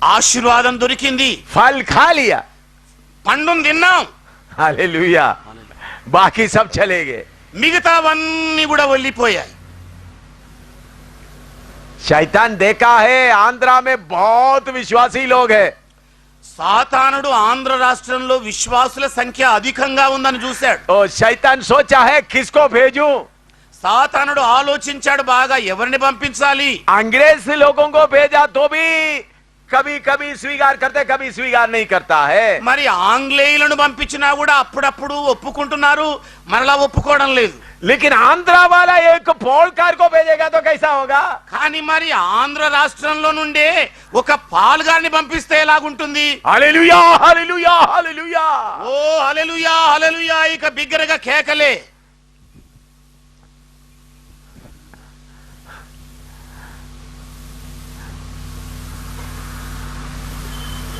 ఆశీర్వాదం దొరికింది, फल खा लिया, పండును తిన్నాం, हालेलुया, बाकी सब चले गए। మిగతావన్నీ కూడా వెళ్ళిపోయాయి। शैतान देखा है आंध्रा में बहुत विश्वासी लोग हैं, సాతానుడు ఆంధ్ర రాష్ట్రంలో విశ్వాసుల సంఖ్య అధికంగా ఉందని చూశాడు। और शैतान सोचा है किसको भेजूं, సాతానుడు ఆలోచించాడు బాగా, ఎవరిని పంపించాలి। अंग्रेज लोगों को भेजा तो भी कभी कभी स्वीकार करते, कभी स्वीकार नहीं करता है। మరి ఆంగ్లేయులను పంపించినా కూడా అప్పుడప్పుడు ఒప్పుకుంటున్నారు, మరలా ఒప్పుకోవడం లేదు। लेकिन आंध्रा वाला एक पोलकार को भेजेगा तो कैसा होगा? కానీ మరి ఆంధ్ర రాష్ట్రంలో నుండే ఒక పాల్గారిని పంపిస్తే ఎలాగుంటుంది? Hallelujah, hallelujah, hallelujah. ఓ హల్లెలూయా హల్లెలూయా, ఇక బిగ్గరగా కేకలే।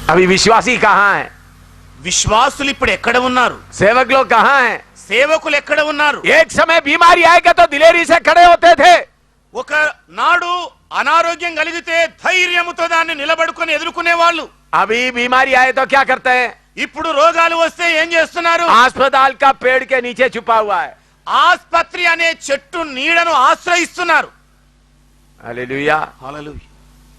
अभी विश्वासी कहाँ है? విశ్వాసులు ఇప్పుడు ఎక్కడ ఉన్నారు? सेवक लोग कहाँ हैं? సేవకులు ఎక్కడ ఉన్నారు? एक समय बीमारी आएगा तो दिलेरी से खड़े होते थे, ఒక నాడు అనారోగ్యం కలిగితే ధైర్యముతో దాన్ని నిలబడుకొని ఎదుర్కొనే వాళ్ళు। अभी बीमारी आए तो क्या करते हैं? ఇప్పుడు రోగాలు వస్తే ఏం చేస్తున్నారు? अस्पताल का पेड़ के नीचे छुपा हुआ है। ఆస్పత్రి అనే చెట్టు నీడను ఆశ్రయిస్తున్నారు। हालेलुया। హల్లెలూయా।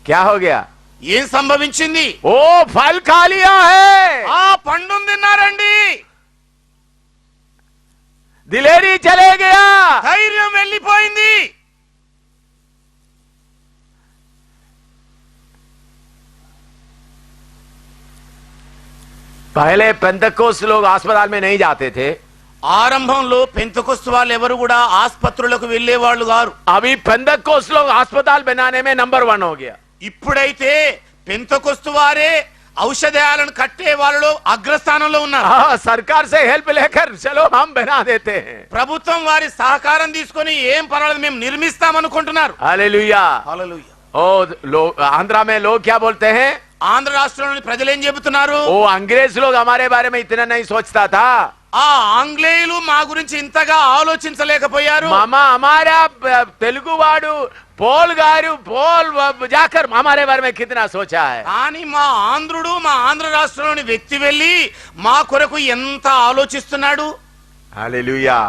क्या हो गया? ఏం సంభవించింది? ओ फल खा लिया है, ఆ పండును తిన్నారండి, दिलेरी चले गया। ధైర్యం వెళ్ళిపోయింది। पहले पेंतकोस्त लोग अस्पताल में नहीं जाते थे, ఆరంభంలో పెంతెకొస్తు వాళ్ళు ఎవరు కూడా ఆస్పత్రులకు వెళ్లేవాళ్ళు గారు। अभी पेंतकोस्त लोग अस्पताल बनाने में नंबर 1 हो गया। ఇప్పుడైతే పెంతెకొస్తు వారే ఔషధాలను కట్టే వాళ్ళలో అగ్రస్థానంలో ఉన్నారు। हाँ, सरकार से हेल्प लेकर चलो हम बना देते हैं। ప్రభుత్వం వారి సహకారం తీసుకొని ఏం పర్వాలేదు మేము నిర్మిస్తాం అనుకుంటున్నారు। हालेलुया। హల్లెలూయా। ओ लोग आंध्रा में लोग क्या बोलते हैं? ఆంధ్ర రాష్ట్రంలోని ప్రజలు ఏం చెబుతున్నారు? ओ अंग्रेज लोग हमारे बारे में इतना नहीं सोचता था, ఆ ఆంగ్లేయులు మా గురించి ఇంతగా ఆలోచించలేకపోయారు। मामा हमारा तेलुगु वाडू पोल गारू पोल जाकर हमारे बारे में कितना सोचा है। కానీ మా ఆంధ్రుడు, మా ఆంధ్ర రాష్ట్రంలోని వ్యక్తి వెళ్ళి మా కొరకు ఎంత ఆలోచిస్తున్నాడు। हालेलुया।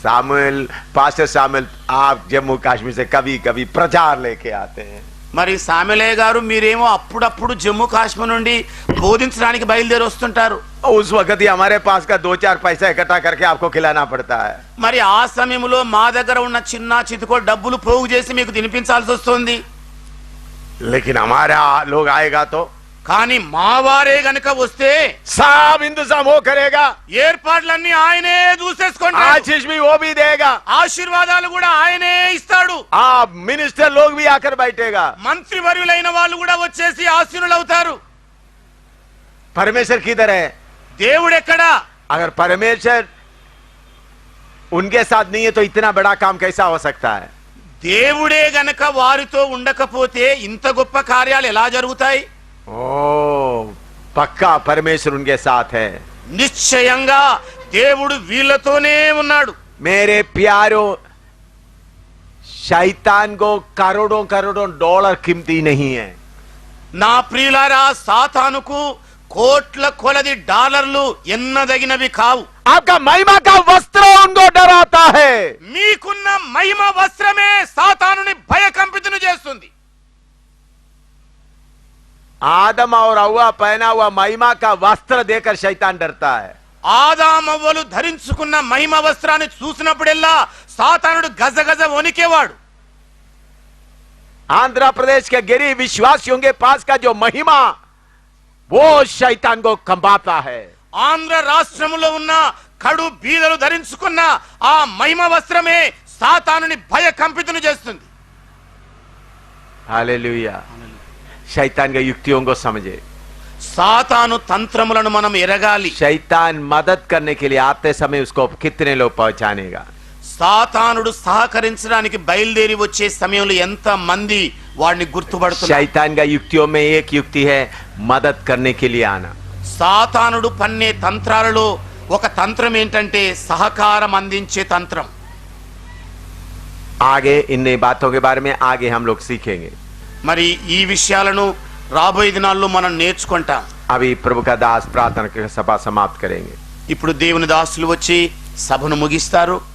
सामुएल, पास्टर सामुएल, आप जम्मू कश्मीर से कभी कभी प्रचार लेके आते हैं। మరి సామెలయ్య గారు మీరేమో అప్పుడప్పుడు జమ్మూ కాశ్మీర్ నుండి బోధించడానికి బయలుదేరి వస్తుంటారు। उस वक्त ही हमारे पास का 2-4 पैसा इकट्ठा करके आपको खिलाना पड़ता है। మరి ఆ సమయంలో మా దగ్గర ఉన్న చిన్న చితుకో డబ్బులు పోగు చేసి మీకు తినిపించాల్సి వస్తుంది। लेकिन हमारा लोग आएगा तो కానీ మా వారే గనుక వస్తే सब इंतजाम वो करेगा, ఏర్పాట్లన్నీ ఆయనే చూసేసుకుంటాడు, आशीष भी वो भी देगा, ఆశీర్వాదాలు కూడా ఆయనే ఇస్తాడు। आप मिनिस्टर लोग भी आकर बैठेगा। మంత్రివర్యులైన వాళ్ళు కూడా వచ్చేసి ఆశీనులు అవుతారు। परमेश्वर किधर है? దేవుడు ఎక్కడ? अगर परमेश्वर उनके साथ नहीं है तो इतना बड़ा काम कैसा हो सकता है? దేవుడే గనక వారితో ఉండకపోతే ఇంత గొప్ప కార్యాలు ఎలా జరుగుతాయి? ओ पक्का परमेश्वर उनके साथ है। నిశ్చయంగా దేవుడు వీళ్ళతోనే ఉన్నాడు। मेरे प्यारो, शैतान को करोड़ों करोड़ों डॉलर कीमती नहीं है। నా ప్రియులారా, సాతానుకు కోట్ల కొలది డాలర్లు ఎన్నదగినవి కావు। आपका महिमा का वस्त्र उनको डराता है। మీకున్న మహిమ వస్త్రమే సాతానుని భయకంపితుని చేస్తుంది। आदम और हव्वा पहना हुआ महिमा का वस्त्र देकर शैतान डरता है। ఆదామవ్వలు ధరించుకున్న మహిమ వస్త్రాన్ని చూసినప్పుడెల్లా సాతానుడు గజగజ వణికేవాడు। आंध्र प्रदेश के गरीब विश्वासियों के पास का जो महिमा वो शैतान को कंपाता है। ఆంధ్ర రాష్ట్రములో ఉన్న కడు బీదలు ధరించుకున్న ఆ మహిమ వస్త్రమే సాతానుని భయకంపితుని చేస్తుంది। हालेलुया। शैतान के युक्तियों को समझे। సాతాను తంత్రములను మనం ఎరగాలి। शैतान मदद करने के लिए आते समय उसको कितने लोग पहचानेगा? సాతానుడు సహకరించడానికి బయలుదేరి వచ్చే సమయంలో ఎంత మంది వాడిని గుర్తుపడుతున్నారు? शैतान का युक्तियों में एक युक्ति है मदद करने के लिए आना। సాతానుడు పన్నే తంత్రాలలో ఒక తంత్రం ఏంటంటే సహకారం అందించే తంత్రం। आगे इन बातों के बारे में आगे हम लोग सीखेंगे। మరి ఈ విషయాలను రాబోయే దినాల్లో మనం నేర్చుకుంటాం. अभी प्रभु का दास प्रार्थना के सभा समाप्त करेंगे. ఇప్పుడు దేవుని దాసులు వచ్చి సభను ముగిస్తారు.